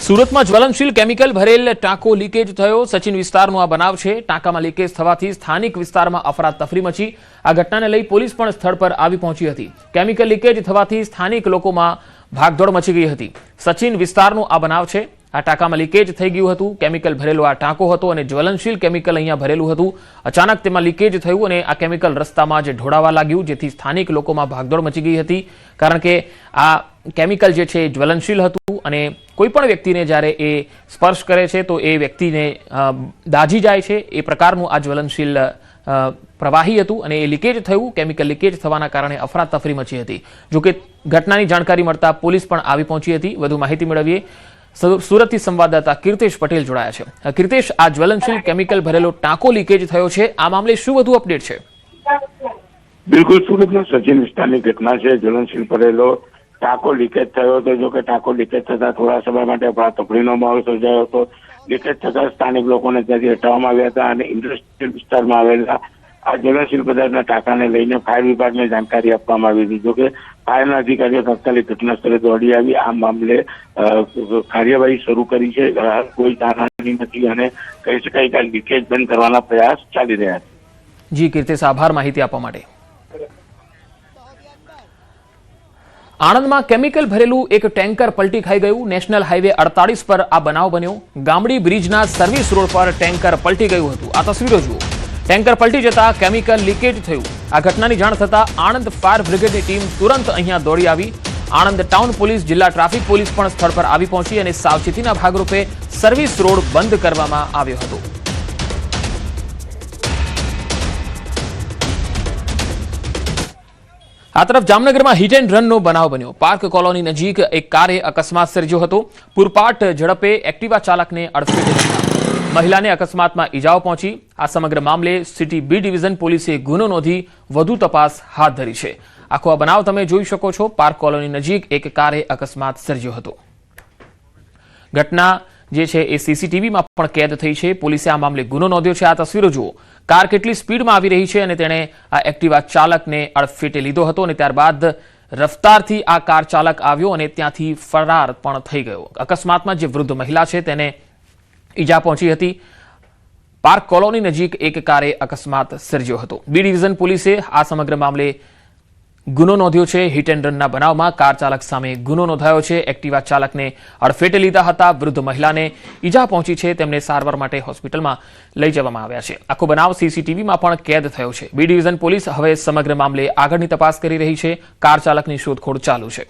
સુરત में ज्वलनशील केमिकल भरेल टाँको लीकेज थयो। सचिन विस्तारनो आ बनाव छे। टाँकामां लीकेज थवाथी स्थानिक विस्तारमां अफरातफरी मची। आ घटनाने लई पोलीस पण स्थळ पर आवी पहोंची हती। केमिकल लीकेज थवाथी स्थानिक लोकोमां भागदौड़ मची गई हती। सचिन विस्तारनो आ बनाव छे। आ टाँकामां लीकेज थई गयुं हतुं। केमिकल भरेलो आ टाँको हतो अने ज्वलनशील केमिकल अहींया भरेलुं हतुं। अचानक तेमां लीकेज थयुं अने आ केमिकल रસ્તાमां ज ढोळावा लाग्युं, जेथी स्थानिक लोकोमां भागदौड़ मची गई हती। कारण के आ केमिकल जे छे ज्वलनशील हतुं अने कोईपण व्यक्तिने ज्यारे ए स्पर्श करे छे तो ए व्यक्तिने दाझी जाय छे। ए प्रकारनुं आ ज्वलनशील प्रवाही हतुं अने ए लीकेज थयुं। केमिकल लीकेज थवाना कारणे अफरातफरी मची हती। जो के घटनानी जाणकारी मळता पोलीस पण आवी पहोंची हती। વધુ માહિતી મેળવીએ। સુરતથી સંવાદદાતા કીર્તેશ પટેલ જોડાયા છે। કીર્તેશ, આ જ્વલનશીલ કેમિકલ ભરેલો ટાંકો લીકેજ થયો છે, આ મામલે શું વધુ અપડેટ છે? બિલકુલ, સુરતના સચિન વિસ્તારની ઘટના છે। જ્વલનશીલ ભરેલો ટાંકો લીકેજ થયો હતો। જો કે ટાંકો લીકેજ થતા થોડા સમય માટે અફરાતફરીનો માહોલ સર્જાયો હતો। લીકેજ થતા સ્થાનિક લોકોને ત્યાંથી હટાવવામાં આવ્યા હતા અને ઇન્ડસ્ટ્રીયલ વિસ્તારમાં આવેલા આ જ્વલનશીલ પદાર્થના ટાંકાને લઈને ફાયર વિભાગને જાણકારી આપવામાં આવી હતી। જો કે ફાયરના અધિકારીઓ તાત્કાલિક ઘટના સ્થળે દોડી આવી આ મામલે કાર્યવાહી શરૂ કરી છે। કોઈ જાનહાનિ નથી અને કહી શકાય કે લીકેજ બંધ કરવાના પ્રયાસ ચાલી રહ્યા છે। જી કીર્તેશ, આભાર માહિતી આપવા માટે। આણંદમાં કેમિકલ ભરેલું એક ટેન્કર પલટી ખાઈ ગયું। નેશનલ હાઈવે 48 પર આ બનાવ બન્યો। ગામડી બ્રિજના સર્વિસ રોડ પર ટેન્કર પલટી ગયું હતું। આ તસવીરો જુઓ। ટેન્કર પલટી જતા કેમિકલ લીકેજ થયું। આ ઘટનાની જાણ થતા આણંદ ફાયર બ્રિગેડની ટીમ તુરંત અહીંયા દોડી આવી। આણંદ ટાઉન પોલીસ, જિલ્લા ટ્રાફિક પોલીસ પણ સ્થળ પર આવી પહોંચી અને સાવચેતીના ભાગરૂપે સર્વિસ રોડ બંધ કરવામાં આવ્યો હતો। આ તરફ જામનગરમાં હિટ એન્ડ રનનો બનાવ બન્યો। પાર્ક કોલોની નજીક એક કારે અકસ્માત સર્જ્યો હતો। પૂરપાટ ઝડપે એક્ટિવા ચાલકને અડફેટે લીધા। મહિલાને અકસ્માતમાં ઈજાઓ પહોંચી। આ સમગ્ર મામલે સિટી બી ડિવિઝન પોલીસે ગુનો નોંધી વધુ તપાસ હાથ ધરી છે। આખો આ બનાવ તમે જોઈ શકો છો। પાર્ક કોલોની નજીક એક કારે અકસ્માત સર્જ્યો હતો। ઘટના જે છે એ સીસીટીવીમાં પણ કેદ થઈ છે। પોલીસે આ મામલે ગુનો નોંધ્યો છે। આ તસવીરો જુઓ। કાર કેટલી સ્પીડમાં આવી રહી છે અને તેણે આ એક્ટિવા ચાલકને અડફેટે લીધો હતો અને ત્યારબાદ રફતારથી આ કાર ચાલક આવ્યો અને ત્યાંથી ફરાર પણ થઈ ગયો। અકસ્માતમાં જે વૃદ્ધ મહિલા છે તેને ઈજા પહોંચી હતી। પાર્ક કોલોની નજીક એક કારે અકસ્માત સર્જ્યો હતો। બી ડિવિઝન પોલીસે આ સમગ્ર મામલે ગુનો નોંધ્યો છે। હિટ એન્ડ રનના બનાવમાં કાર ચાલક સામે ગુનો નોંધાયો છે। એક્ટિવા ચાલકને અડફેટે લીધા હતા। વૃદ્ધ મહિલાને ઈજા પહોંચી છે, તેમને સારવાર માટે હોસ્પિટલમાં લઈ જવામાં આવ્યા છે। આખો બનાવ સીસીટીવીમાં પણ કેદ થયો છે। બી ડિવિઝન પોલીસ હવે સમગ્ર મામલે આગળની તપાસ કરી રહી છે। કાર ચાલકની શોધખોળ ચાલુ છે।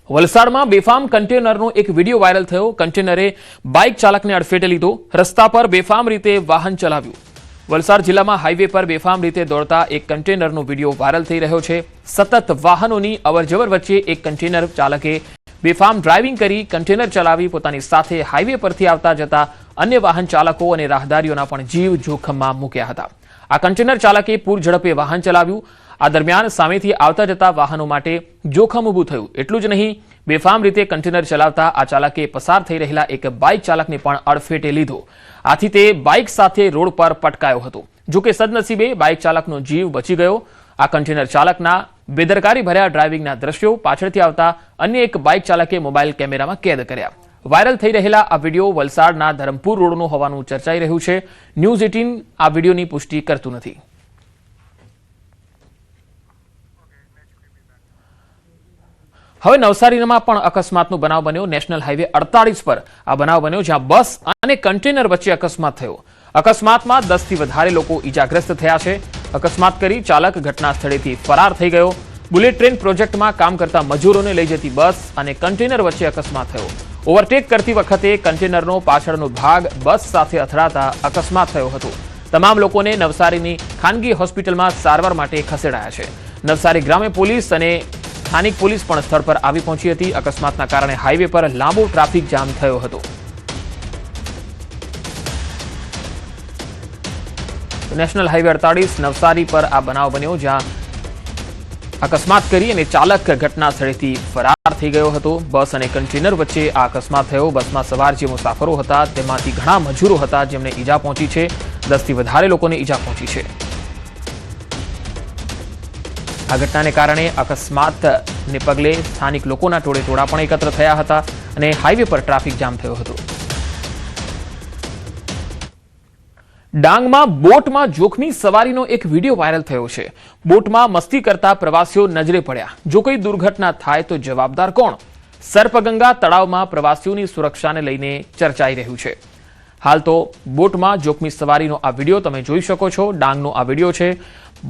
વલસાડમાં બેફામ કન્ટેનરનો એક વિડીયો વાયરલ થયો। કન્ટેનરે બાઇક ચાલકને અડફેટે લીધો। રસ્તા પર બેફામ રીતે વાહન ચલાવ્યું। વલસાડ જિલ્લામાં હાઈવે પર બેફામ રીતે દોડતા એક કન્ટેનરનો વિડીયો વાયરલ થઈ રહ્યો છે। સતત વાહનોની અવરજવર વચ્ચે એક કન્ટેનર ચાલકે બેફામ ડ્રાઇવિંગ કરી કન્ટેનર ચલાવી પોતાની સાથે હાઈવે પરથી આવતા જતા અન્ય વાહન ચાલકો અને રાહદારીઓના પણ જીવ જોખમમાં મૂક્યા હતા। આ કન્ટેનર ચાલકે પૂર ઝડપે વાહન ચલાવ્યું। આ દરમિયાન સામેથી આવતા જતા વાહનો માટે જોખમ ઊભું થયું। એટલું જ નહીં, બેફામ રીતે કન્ટેનર ચલાવતા આ ચાલકે પસાર થઈ રહેલા એક બાઇક ચાલકને પણ અડફેટે લીધો। આથી તે બાઇક સાથે રોડ પર પટકાયો હતો। જો કે સદનસીબે બાઇક ચાલકનો જીવ બચી ગયો। આ કન્ટેનર ચાલકના બેદરકારી ભર્યા ડ્રાઇવિંગના દ્રશ્યો પાછળથી આવતા અન્ય એક બાઇક ચાલકે મોબાઈલ કેમેરામાં કેદ કર્યા। વાયરલ થઈ રહેલા આ વિડીયો વલસાડના ધરમપુર રોડનો હોવાનું ચર્ચાઈ રહ્યું છે। ન્યૂઝ 18 આ વિડીયોની પુષ્ટિ કરતું નથી। હવે નવસારીમાં પણ અકસ્માતનો બનાવ બન્યો। નેશનલ હાઈવે 48 પર આ બનાવ બન્યો, જ્યાં બસ અને કન્ટેનર વચ્ચે અકસ્માત થયો। અકસ્માતમાં 10થી વધારે લોકો ઈજાગ્રસ્ત થયા છે। અકસ્માત કરી ચાલક ઘટના સ્થળેથી ફરાર થઈ ગયો। બુલેટ ટ્રેન પ્રોજેક્ટમાં કામ કરતા મજૂરોને લઈ જતી બસ અને કન્ટેનર વચ્ચે અકસ્માત થયો। ઓવરટેક કરતી વખતે કન્ટેનરનો પાછળનો ભાગ બસ સાથે અથડાતા અકસ્માત થયો હતો। તમામ લોકોને નવસારીની ખાનગી હોસ્પિટલમાં સારવાર માટે ખસેડાયા છે। નવસારી ગ્રામ્ય પોલીસ અને સ્થાનિક પોલીસ પણ સ્થળ પર આવી પહોંચી હતી। અકસ્માતના કારણે હાઈવે પર લાંબો ટ્રાફિક જામ થયો હતો। નેશનલ હાઈવે 48 નવસારી પર આ બનાવ બન્યો, જ્યાં અકસ્માત કરી અને ચાલક ઘટના સ્થળેથી ફરાર થઈ ગયો હતો। બસ અને કન્ટેનર વચ્ચે આ અકસ્માત થયો। બસમાં સવાર જે મુસાફરો હતા તેમાંથી ઘણા મજૂરો હતા જેમને ઈજા પહોંચી છે। 10થી વધારે લોકોને ઈજા પહોંચી છે। આ ઘટનાને કારણે અકસ્માતને પગલે સ્થાનિક લોકોના ટોળેટોળા પણ એકત્ર થયા હતા અને હાઈવે પર ટ્રાફિક જામ થયો હતો. ડાંગમાં બોટમાં જોખમી સવારીનો એક વિડીયો વાયરલ થયો છે. બોટમાં મસ્તી કરતા પ્રવાસીઓ નજરે પડ્યા. જો કોઈ દુર્ઘટના થાય તો જવાબદાર કોણ? સર્પગંગા તળાવમાં પ્રવાસીઓની સુરક્ષાને લઈને ચર્ચાઈ રહ્યું છે. હાલ તો બોટમાં જોખમી સવારીનો આ વિડીયો તમે જોઈ શકો છો. ડાંગનો આ વિડીયો છે.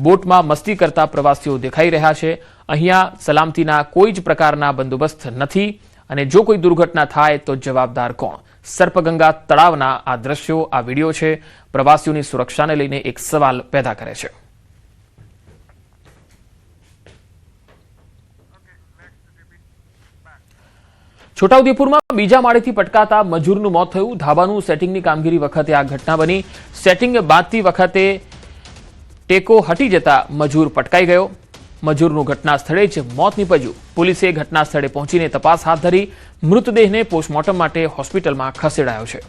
બોટમાં મસ્તી કરતા પ્રવાસીઓ દેખાઈ રહ્યા છે. અહીંયા સલામતીના કોઈ જ પ્રકારના બંદોબસ્ત નથી અને જો કોઈ દુર્ઘટના થાય તો જવાબદાર કોણ? સર્પગંગા તળાવના આ દ્રશ્યો, આ વિડીયો છે, પ્રવાસીઓની સુરક્ષાને લઈને એક સવાલ પેદા કરે છે. છોટાઉદેપુરમાં બીજા માળેથી પટકાતા મજૂરનું મોત થયું. ધાબાનું સેટિંગની કામગીરી વખતે આ ઘટના બની. સેટિંગ બાંધતી વખતે ટેકો હટી જતા મજૂર પટકાઈ ગયો. મજૂરનું ઘટના સ્થળે જ મોત નીપજ્યું. પોલીસે ઘટના સ્થળે પહોંચીને તપાસ હાથ ધરી. મૃતદેહને પોસ્ટમોર્ટમ માટે હોસ્પિટલમાં ખસેડાયો છે.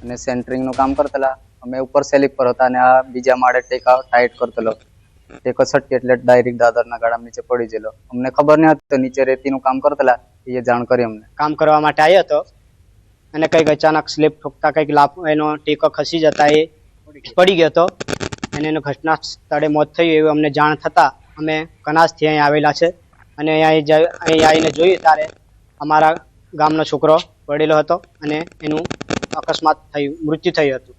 અને સેન્ટરિંગનું કામ કરતા અમે ઉપર સેલિપ પર હતા અને આ બીજા માળે ટેકા ટાઈટ કરતો. ટેકો છટકી એટલે ડાયરેક્ટ દાદરના ગાડા નીચે પડી ગયેલો. અમને ખબર નહીં હતી તો નીચે રેતીનું કામ કરતા એ જાણ કરી અમને. કામ કરવા માટે આવ્યો હતો અને કંઈક અચાનક સ્લીપ ઠોકતા કંઈક એનો ટેકો ખસી જતા એ પડી ગયો હતો અને એનું ઘટના સ્થળે મોત થયું એવું અમને જાણ થતા અમે કનાસથી અહીં આવેલા છે અને અહીં આવીને જોયું ત્યારે અમારા ગામનો છોકરો પડેલો હતો અને એનું અકસ્માત થયું, મૃત્યુ થયું હતું.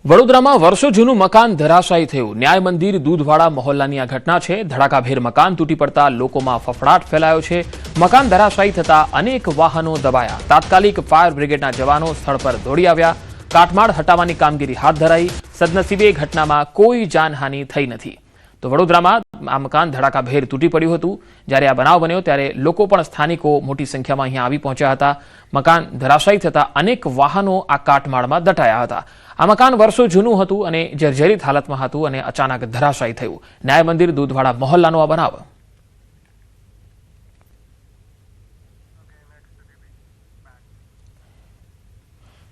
વડોદરામાં વર્ષો જૂનું મકાન ધરાશાયી થયું. ન્યાય મંદિર દૂધવાડા મહોલ્લાની આ ઘટના છે. ધડાકાભેર મકાન તૂટી પડતા લોકોમાં ફફડાટ ફેલાયો છે. મકાન ધરાશાયી થતા અનેક વાહનો દબાયા. તાત્કાલિક ફાયર બ્રિગેડના જવાનો સ્થળ પર દોડી આવ્યા. કાટમાળ હટાવવાની કામગીરી હાથ ધરાઈ. સદનસીબે ઘટનામાં કોઈ જાનહાનિ થઈ નથી. તો વડોદરામાં આ મકાન ધડાકાભેર તૂટી પડ્યું હતું. જ્યારે આ બનાવ બન્યો ત્યારે લોકો પણ સ્થાનિકો મોટી સંખ્યામાં અહીંયા આવી પહોંચ્યા હતા. મકાન ધરાશાયી થતા અનેક વાહનો આ કાટમાળમાં દટાયા હતા. આ મકાન વર્ષો જૂનું હતું અને જર્જરિત હાલતમાં હતું અને અચાનક ધરાશાયી થયું. ન્યાય મંદિર દૂધવાડા મહોલ્લાનો આ બનાવ.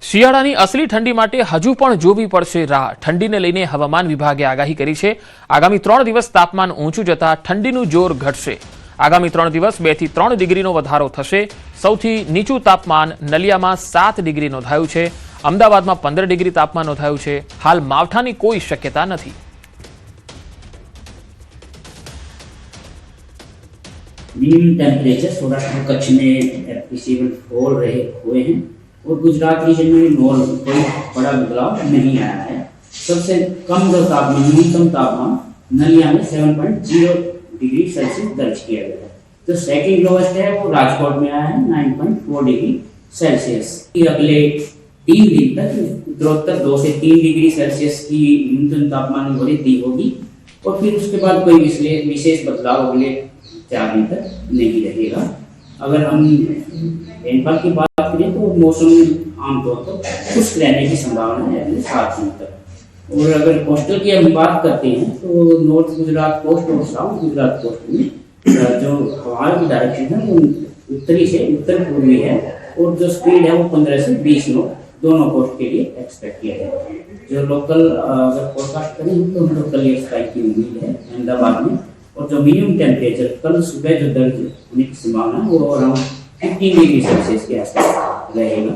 શિયાળાની અસલી ઠંડી માટે હજુ પણ જોવી પડશે રાહ. ઠંડીને લઈને હવામાન વિભાગે આગાહી કરી છે. આગામી 3 દિવસ તાપમાન ઊંચું જતા ઠંડીનું જોર ઘટશે. આગામી 3 દિવસ 2 થી 3 ડિગ્રીનો વધારો થશે. સૌથી નીચું તાપમાન નલિયામાં 7 ડિગ્રી નોંધાયું છે. અમદાવાદમાં 15 ડિગ્રી તાપમાન નોંધાયું છે. હાલ માવઠાની કોઈ શક્યતા નથી. मिनिमम टेम्परेचर सौराष्ट्र कच्छ में एप्रिसिएबल हो रहे हुए हैं और गुजरात रीजन में नॉर्मल कोई बड़ा बदलाव नहीं आया है. सबसे कम जो तापमान न्यूनतम तापमान नलिया में 7.0 डिग्री सेल्सियस दर्ज किया गया है. तो सेकंड लोवेस्ट है वो राजकोट में आया है 9.4 डिग्री सेल्सियस. अगले 3 दिन तक उत्तरोत्तर 2 से 3 डिग्री सेल्सियस की न्यूनतम तापमान में वृद्धि होगी और फिर उसके बाद कोई विशेष बदलाव अगले 4 दिन तक नहीं रहेगा. अगर हम रेनफॉल की बात करें तो मौसम आमतौर पर खुश्क रहने की संभावना है अगले 7 दिन तक. और अगर कोस्टल की हम बात करते हैं तो नॉर्थ गुजरात कोस्ट और साउथ गुजरात कोस्ट में जो हवाओं की डायरेक्शन है वो उत्तरी से उत्तर पूर्वी है और जो स्पीड है वो 15 से 20 नॉट दोनों कोस्ट के लिए एक्सपेक्ट किया है. जो लोकल अगर फोरकास्ट करें तो लोकल स्ट्राइक की उम्मीद है अहमदाबाद में. और जो मिनिमम टेम्परेचर कल सुबह जो दर्ज होने की संभावना है वो अराउंड 15 डिग्री सेल्सियस के आसपास रहेगा.